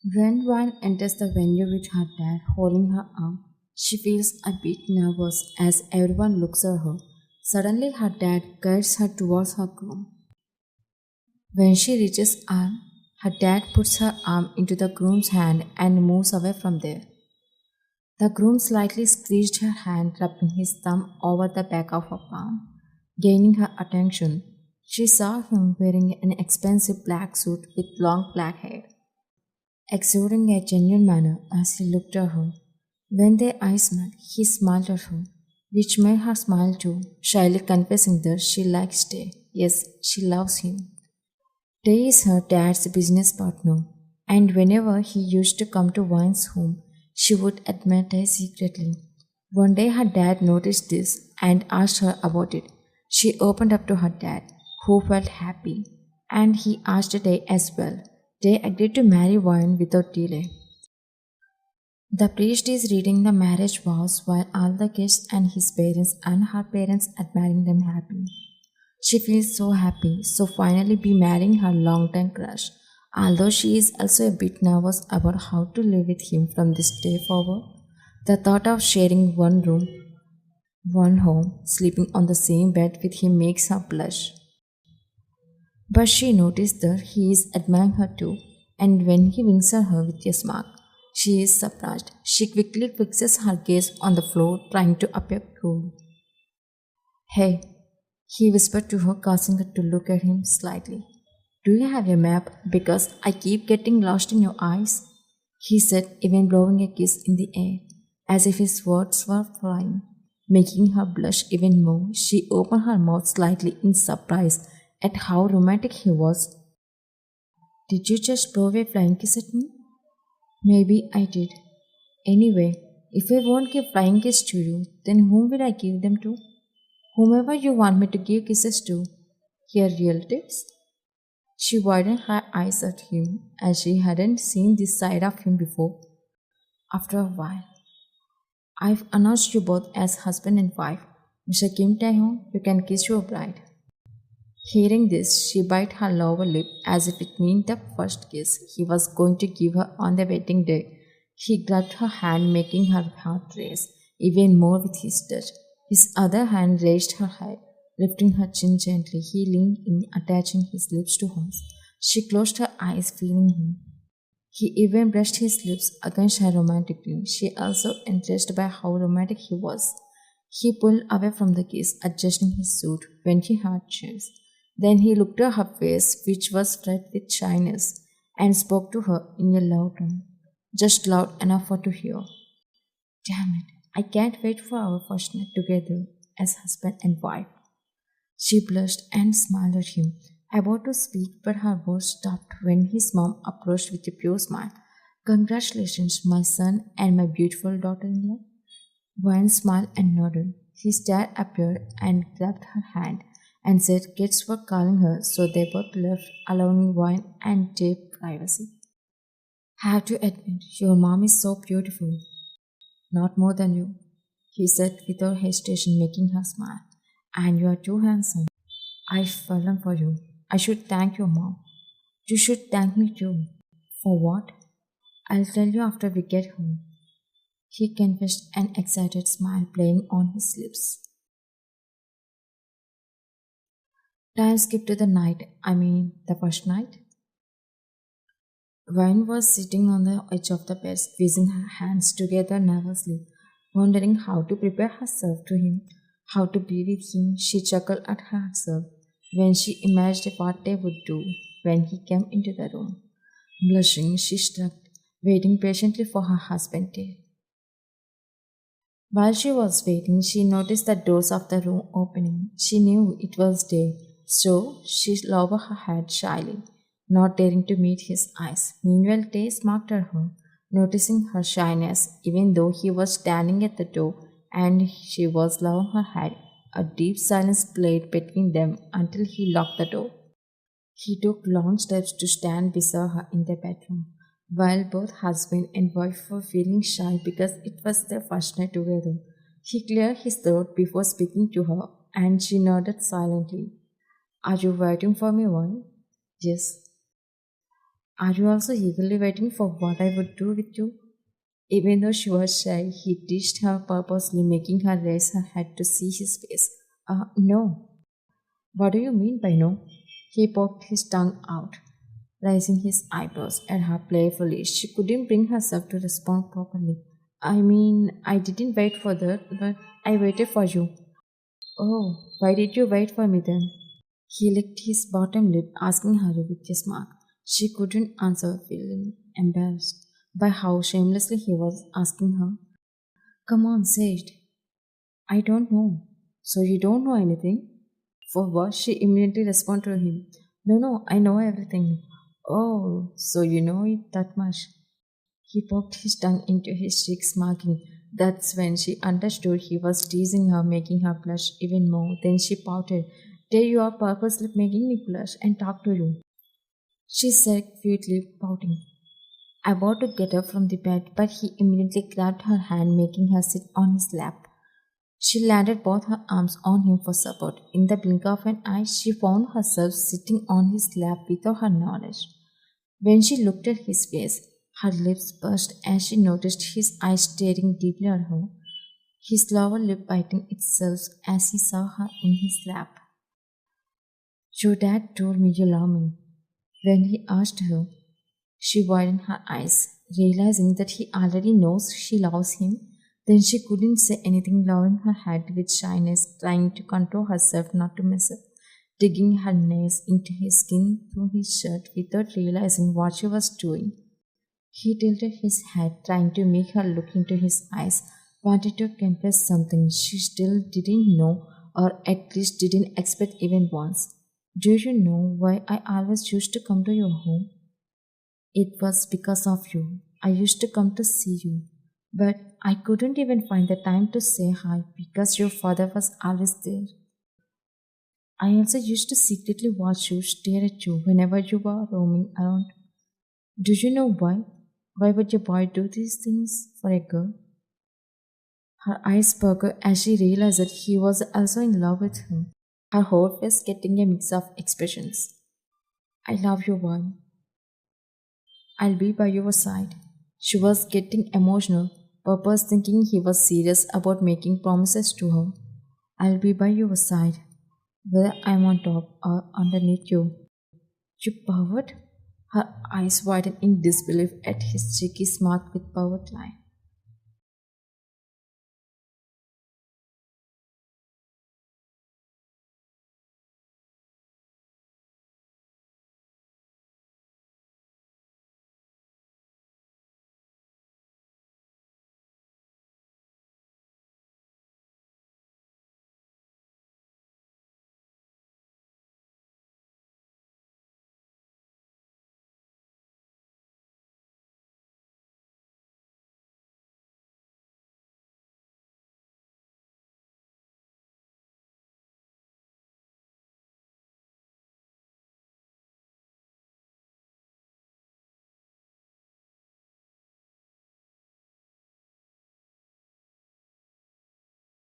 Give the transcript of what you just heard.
When Vine enters the venue with her dad holding her arm, she feels a bit nervous as everyone looks at her. Suddenly, her dad guides her towards her groom. When she reaches arm, her dad puts her arm into the groom's hand and moves away from there. The groom slightly squeezed her hand, rubbing his thumb over the back of her palm, gaining her attention. She saw him wearing an expensive black suit with long black hair, exuding a genuine manner as he looked at her. When their eyes met, he smiled at her, which made her smile too, shyly confessing that she likes Tay. Yes, she loves him. Tay is her dad's business partner, and whenever he used to come to Vine's home, she would admire Tay secretly. One day her dad noticed this and asked her about it. She opened up to her dad, who felt happy, and he asked Tay as well. Tay agreed to marry Vine without delay. The priest is reading the marriage vows while all the guests and his parents and her parents admiring them happily. She feels so happy, so finally be marrying her longtime crush, although she is also a bit nervous about how to live with him from this day forward. The thought of sharing one room, one home, sleeping on the same bed with him makes her blush. But she noticed that he is admiring her too, and when he winks at her with a smirk, she is surprised. She quickly fixes her gaze on the floor, trying to appear cool. Hey, he whispered to her, causing her to look at him slightly. Do you have a map? Because I keep getting lost in your eyes, he said, even blowing a kiss in the air, as if his words were flying. Making her blush even more, she opened her mouth slightly in surprise at how romantic he was. Did you just blow a flying kiss at me? Maybe I did. Anyway, if I won't give flying kiss to you, then whom will I give them to? Whomever you want me to give kisses to. Your relatives? She widened her eyes at him as she hadn't seen this side of him before. After a while, I've announced you both as husband and wife. Mr. Kim Tae-hong, you can kiss your bride. Hearing this, she bit her lower lip as if it meant the first kiss he was going to give her on the wedding day. He grabbed her hand, making her heart race even more with his touch. His other hand raised her head, lifting her chin gently. He leaned in, attaching his lips to hers. She closed her eyes, feeling him. He even brushed his lips against her romantically. She also impressed by how romantic he was. He pulled away from the kiss, adjusting his suit when he had chance. Then he looked at her face, which was red with shyness, and spoke to her in a low tone, just loud enough for her to hear. Damn it, I can't wait for our first night together as husband and wife. She blushed and smiled at him, about to speak, but her words stopped when his mom approached with a pure smile. Congratulations, my son and my beautiful daughter in law. Vine smiled and nodded. His dad appeared and grabbed her hand and said kids were calling her, so they both left, allowing Vine and Jay privacy. Have to admit, your mom is so beautiful. Not more than you, he said without hesitation, making her smile. And you are too handsome. I've fallen for you. I should thank your mom. You should thank me too. For what? I'll tell you after we get home. He confessed, an excited smile playing on his lips. Time skipped to the night, the first night. Vine was sitting on the edge of the bed, squeezing her hands together nervously, wondering how to prepare herself to him, how to be with him. She chuckled at herself when she imagined what they would do when he came into the room. Blushing, she shrugged, waiting patiently for her husband to. While she was waiting, she noticed the doors of the room opening. She knew it was day, so she lowered her head shyly, not daring to meet his eyes. Meanwhile, Tay smiled at her, noticing her shyness, even though he was standing at the door and she was lowering her head. A deep silence played between them until he locked the door. He took long steps to stand beside her in the bedroom, while both husband and wife were feeling shy because it was their first night together. He cleared his throat before speaking to her, and she nodded silently. Are you waiting for me, Wine? Yes. Are you also eagerly waiting for what I would do with you? Even though she was shy, he teased her purposely, making her raise her head to see his face. No. What do you mean by no? He poked his tongue out, raising his eyebrows at her playfully. She couldn't bring herself to respond properly. I mean, I didn't wait for that, but I waited for you. Oh, why did you wait for me then? He licked his bottom lip, asking her with a smirk. She couldn't answer, feeling embarrassed by how shamelessly he was asking her. Come on, say it. I don't know. So you don't know anything? For what? She immediately responded to him. No, no, I know everything. Oh, so you know it that much. He poked his tongue into his cheek, smirking. That's when she understood he was teasing her, making her blush even more. Then she pouted. There you are purposely making me blush and talk to you, she said, fiercely pouting. About to get up from the bed, but he immediately grabbed her hand, making her sit on his lap. She landed both her arms on him for support. In the blink of an eye, she found herself sitting on his lap without her knowledge. When she looked at his face, her lips burst as she noticed his eyes staring deeply at her, his lower lip biting itself as he saw her in his lap. Your dad told me you love me. When he asked her, she widened her eyes, realizing that he already knows she loves him. Then she couldn't say anything, lowering her head with shyness, trying to control herself not to mess up, digging her nails into his skin through his shirt without realizing what she was doing. He tilted his head, trying to make her look into his eyes, wanted to confess something she still didn't know, or at least didn't expect even once. Do you know why I always used to come to your home? It was because of you. I used to come to see you, but I couldn't even find the time to say hi because your father was always there. I also used to secretly watch you, stare at you whenever you were roaming around. Do you know why? Why would your boy do these things for a girl? Her eyes sparkled as she realized that he was also in love with her. Her whole face getting a mix of expressions. I love you, boy. I'll be by your side. She was getting emotional, purpose thinking he was serious about making promises to her. I'll be by your side, whether I'm on top or underneath you. You pervert? Her eyes widened in disbelief at his cheeky smirk with pervert lie.